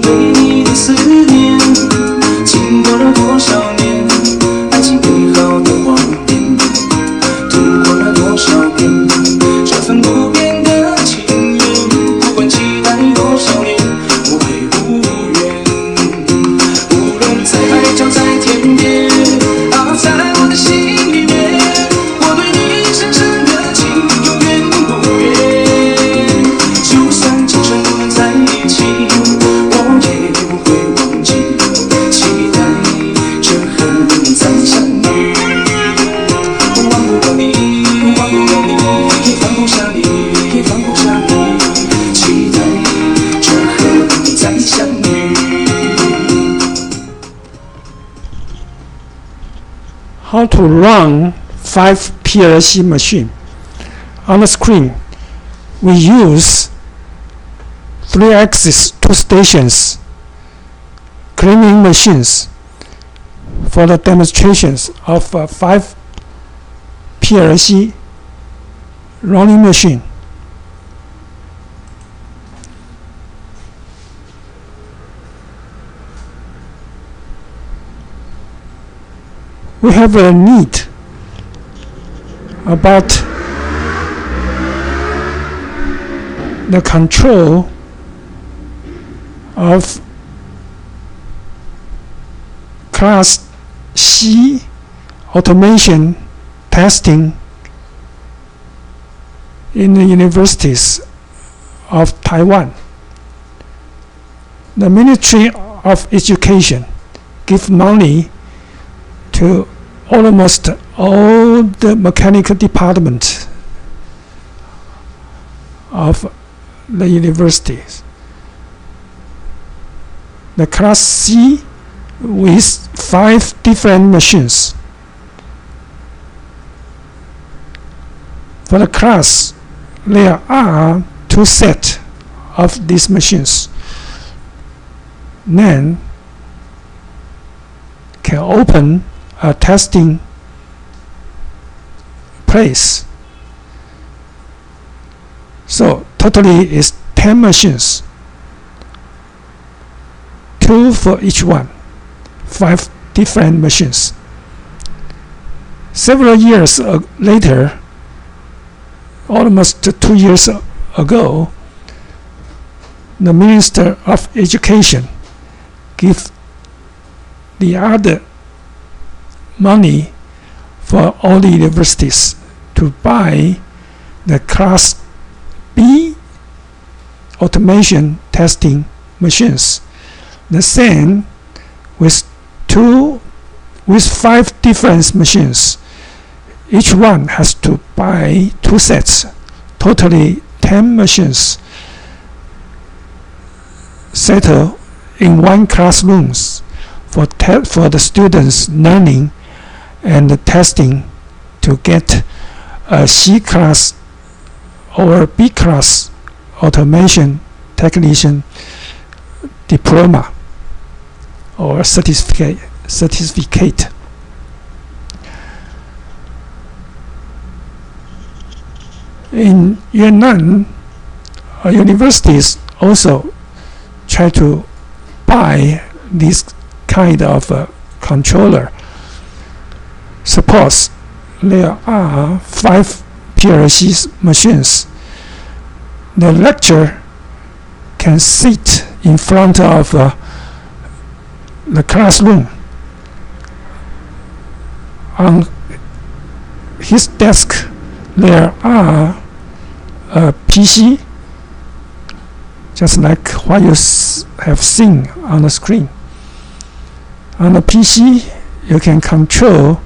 对你的思念，经过了多少年，爱情美好的画面，读过了多少遍，这份不变的情缘，不管期待多少年，不会无缘。无论在海角在天边，啊，在我的心里面，我对你深深的情永远不变。就算今生不能在一起，我也不会忘记，期待着和你再相遇。忘不了你，忘不了你，放不下你，放不下你，期待着和你再相遇。How to run 5 PLC machine. On the screen, we use 3-axis 2 stations cleaning machines for the demonstrations of 5 PLC running machine. We have a need about the control of Class C automation testing in the universities of Taiwan. The Ministry of Education gives money to almost all the mechanical departments of the universities. The Class C with 5 different machines. For the class, there are 2 sets of these machines. Then can open a testing place. So totally is 10 machines, 2 for each one, 5 different machines. Several years later, almost 2 years ago, the Minister of Education gave the other money for all the universities to buy the Class B automation testing machines. The same with 5 different machines. Each one has to buy 2 sets, totally 10 machines settled in one classrooms for the students learning and testing to get a C class or B class automation technician diploma or certificate. In Yunnan, universities also try to buy this kind of controller. Suppose there are 5 PLC machines. The lecturer can sit in front of the classroom. On his desk there are a PC, just like what you have seen on the screen. On the PC, you can control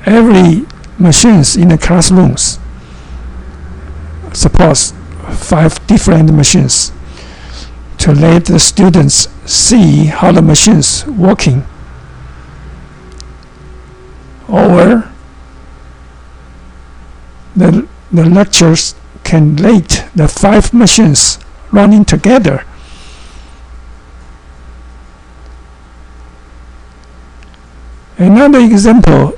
every machines in the classrooms. Suppose 5 different machines to let the students see how the machines working. Or the lecturers can let the 5 machines running together. Another example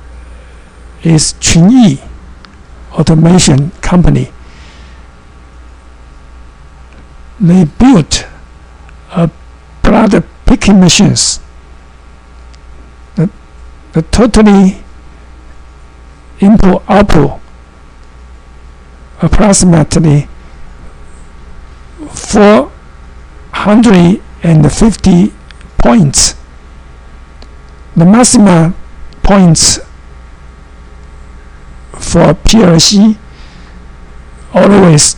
is Chunyi Automation Company. they built a blood picking machines. The totally input-output approximately 450 points. The maximum points for PLC always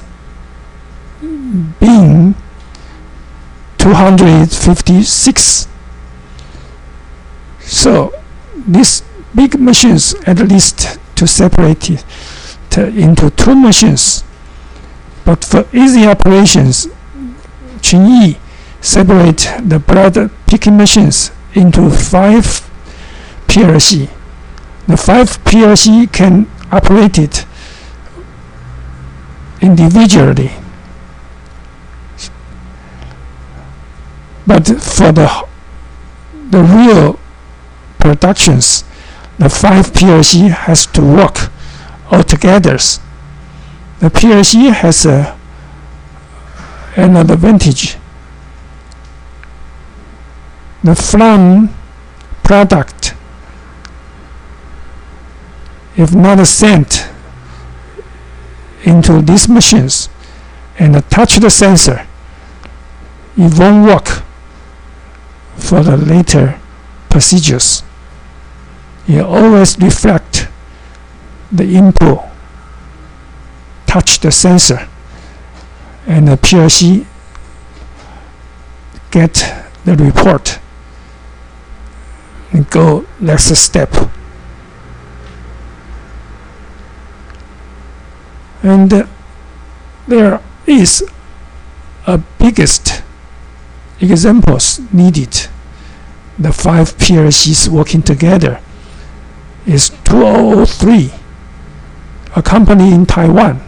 being 256. So these big machines at least to separate it into two machines. But for easy operations, Qin separate the blood picking machines into 5 PLC. The 5 PLC can operate it individually. But for the real productions, the 5 PLC has to work all together. The PLC has an advantage. The flame product, if not sent into these machines and touch the sensor, it won't work for the later procedures. You always reflect the input, touch the sensor, and the PLC get the report and go next step. And there is a biggest examples needed. The 5 PLCs working together is 2003. A company in Taiwan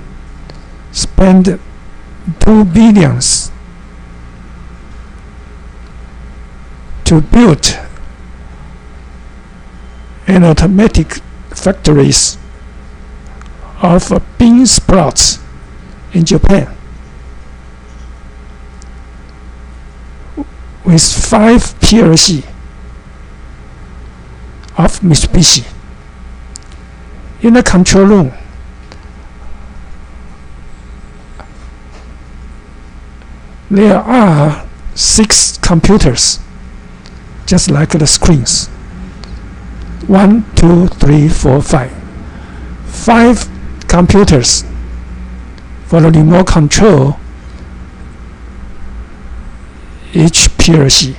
spent 2 billion to build an automatic factories of bean sprouts in Japan with 5 PLC of Mitsubishi. In the control room, there are 6 computers, just like the screens. 1, 2, 3, 4, 5. 5 computers for the remote control each PLC.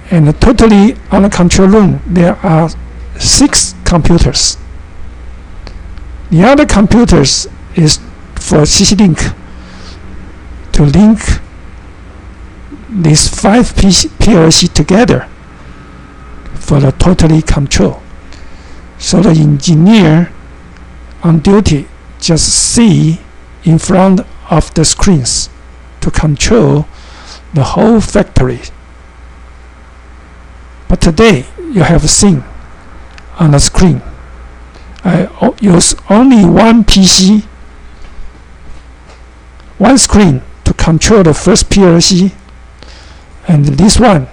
And totally on the control room, there are 6 computers. The other computers is for CC-Link to link these 5 PLC together for the totally control. So the engineer on duty just see in front of the screens to control the whole factory. But today you have seen on the screen, I use only one PC, one screen to control the first PLC, and this one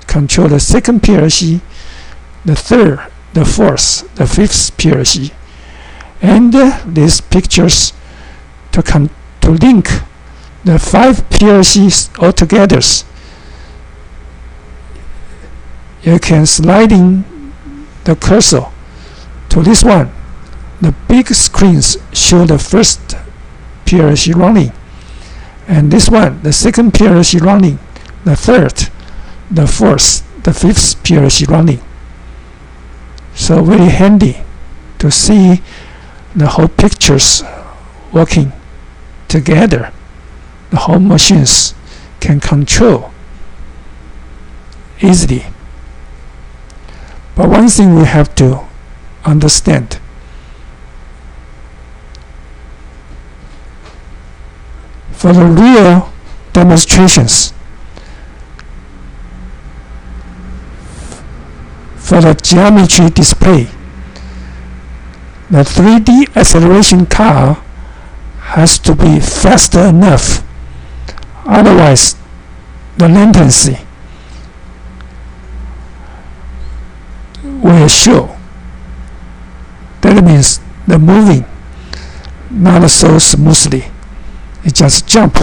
control the second PLC, the third, the fourth, the fifth PLC, and these pictures to link the 5 PLCs all together. You can slide in the cursor to this one. The big screens show the first PLC running, and this one, the second PLC running, the third, the fourth, the fifth PLC running. So very handy to see the whole pictures working together. The whole machines can control easily. But one thing we have to understand, for the real demonstrations, for the geometry display, the 3D acceleration car has to be fast enough, otherwise the latency will show. That means the moving not so smoothly. It just jump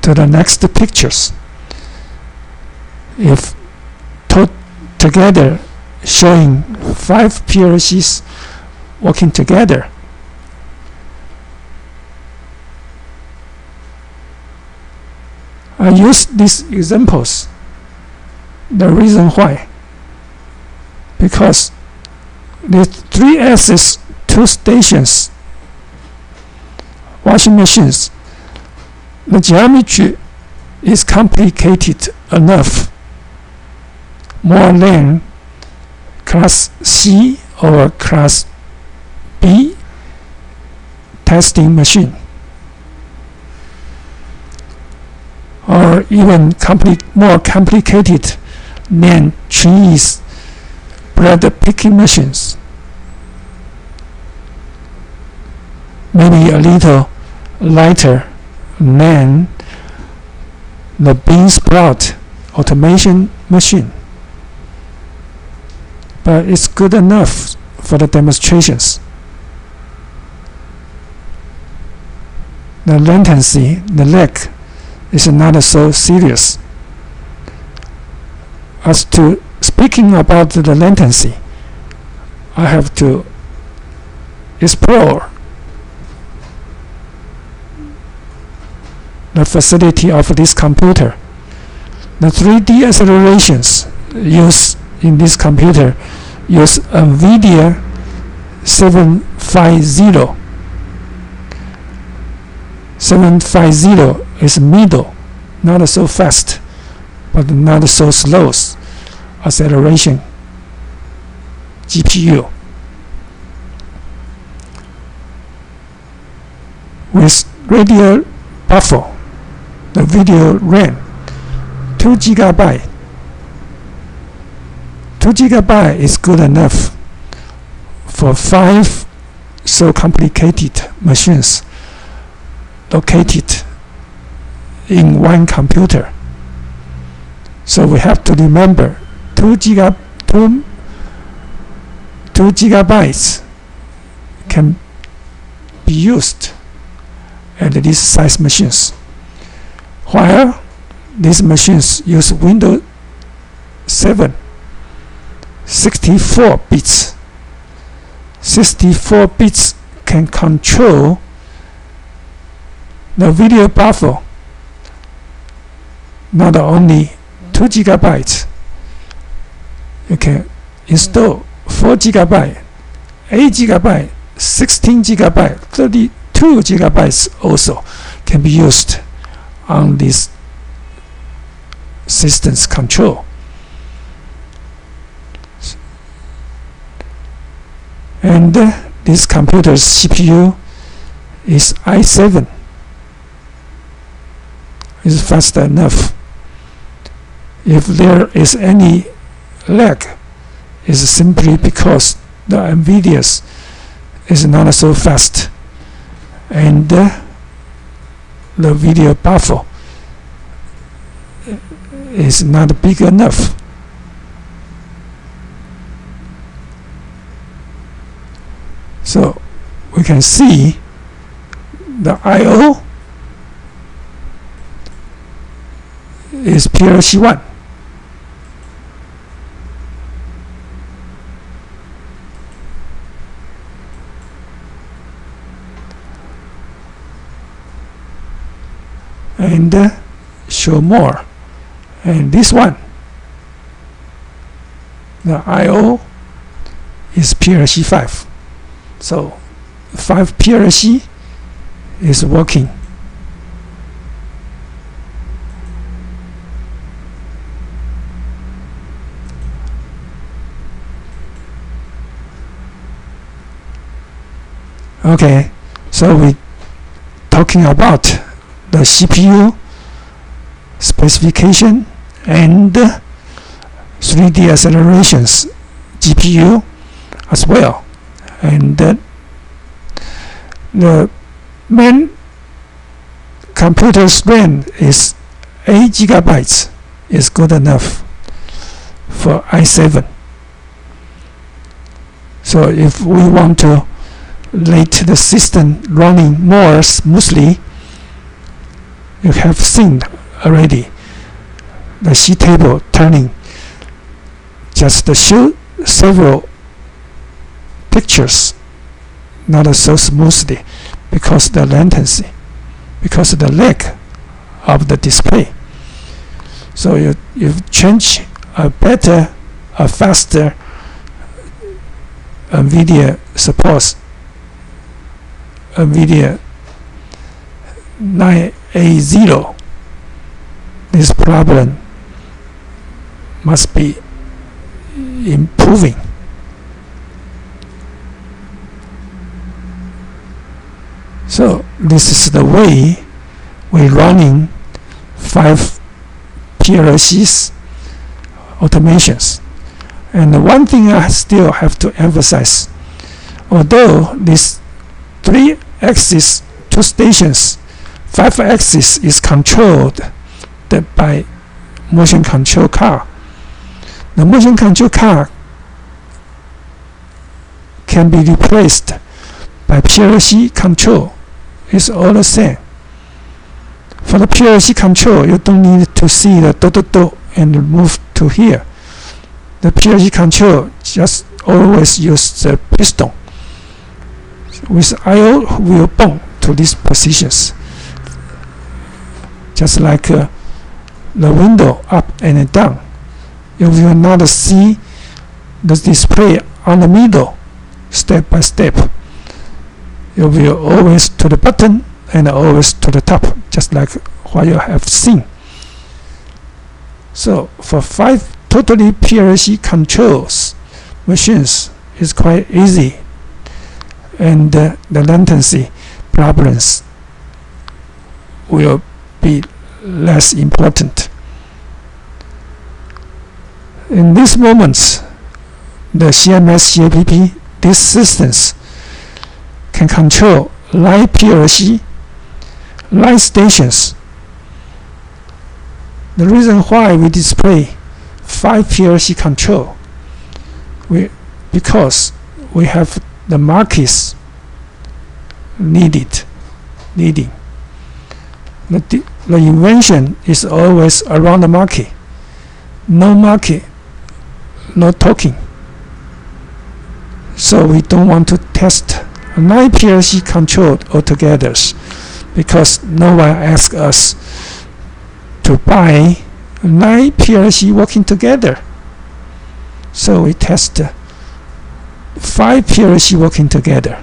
to the next pictures. If together showing 5 PLCs working together, I use these examples. The reason why, because the 3-axis 2 stations washing machines, the geometry is complicated enough, more than class C or class B testing machine, or even more complicated than Chinese bread picking machines. Maybe a little lighter than the bean sprout automation machine, but it's good enough for the demonstrations. The latency, the lag, is not so serious. As to speaking about the latency, I have to explore the facility of this computer. The 3D accelerations used in this computer use NVIDIA 750. 750 is middle, not so fast, but not so slow acceleration GPU. With radio buffer, the video RAM 2 GB. 2 GB is good enough for 5 so complicated machines located in one computer. So we have to remember 2 gigabytes can be used at these size machines, while these machines use Windows 7 64 bits. 64 bits can control the video buffer, not only 2 gigabytes. You can install 4 gigabyte, 8 gigabyte, 16 gigabyte, 32 gigabytes also can be used on this system's control. And this computer's CPU is i7. It's fast enough. If there is any lag, it's simply because the NVIDIA's is not so fast, and the video buffer is not big enough. So we can see the I/O is PLC 1. And show more. And this one, the I/O is PLC 5. So 5 PLC is working. Okay, so we talking about the CPU specification and 3D accelerations GPU as well, and the main computer's RAM is 8 gigabytes is good enough for i7. So if we want to let the system running more smoothly, you have seen already the C table turning just to show several pictures not so smoothly because the latency, because of the lag of the display. So you change a better, a faster NVIDIA supports NVIDIA 980. This problem must be improving. So this is the way we're running 5 PLCs automations. And one thing I still have to emphasize, although this 3-axis 2 stations, 5-axis is controlled by motion control car. The motion control car can be replaced by PLC control. It's all the same. For the PLC control, you don't need to see the dot and move to here. The PLC control just always use the piston. With I/O, will bump to these positions, just like the window up and down. You will not see the display on the middle, step by step. You will always to the bottom and always to the top, just like what you have seen. So for 5 totally PLC controls machines is quite easy, and the latency problems will be less important. In these moments, the CMS CAPP, these systems can control 9 PLC, 9 stations. The reason why we display 5 PLC control, because we have the markets needing. The invention is always around the market. No market, no talking. So we don't want to test 9 PLC controlled altogether, because no one asks us to buy 9 PLC working together. So we test 5 PLC working together.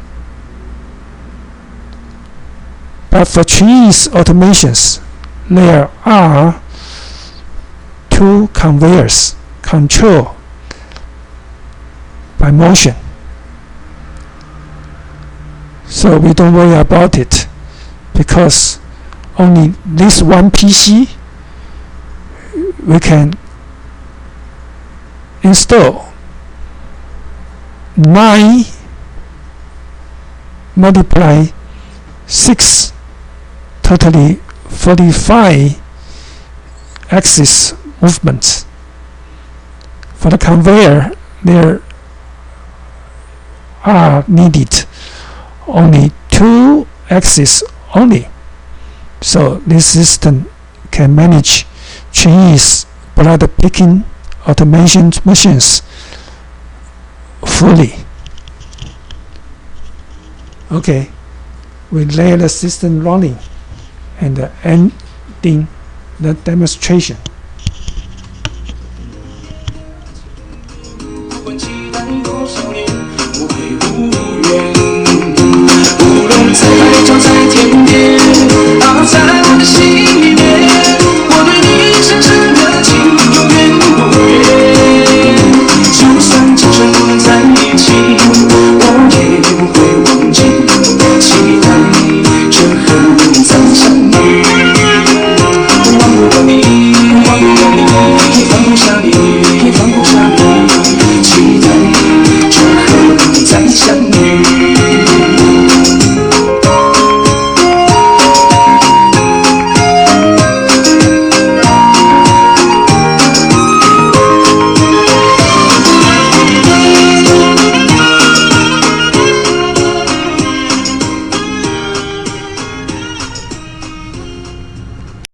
But for Chinese automations, there are 2 conveyors controlled by motion. So we don't worry about it, because only this one PC we can install 9 multiply 6, totally 45 axis movements. For the conveyor, there are needed only 2 axes only. So this system can manage Chinese blood picking automation machines fully. Okay, we lay the system running and ending the demonstration.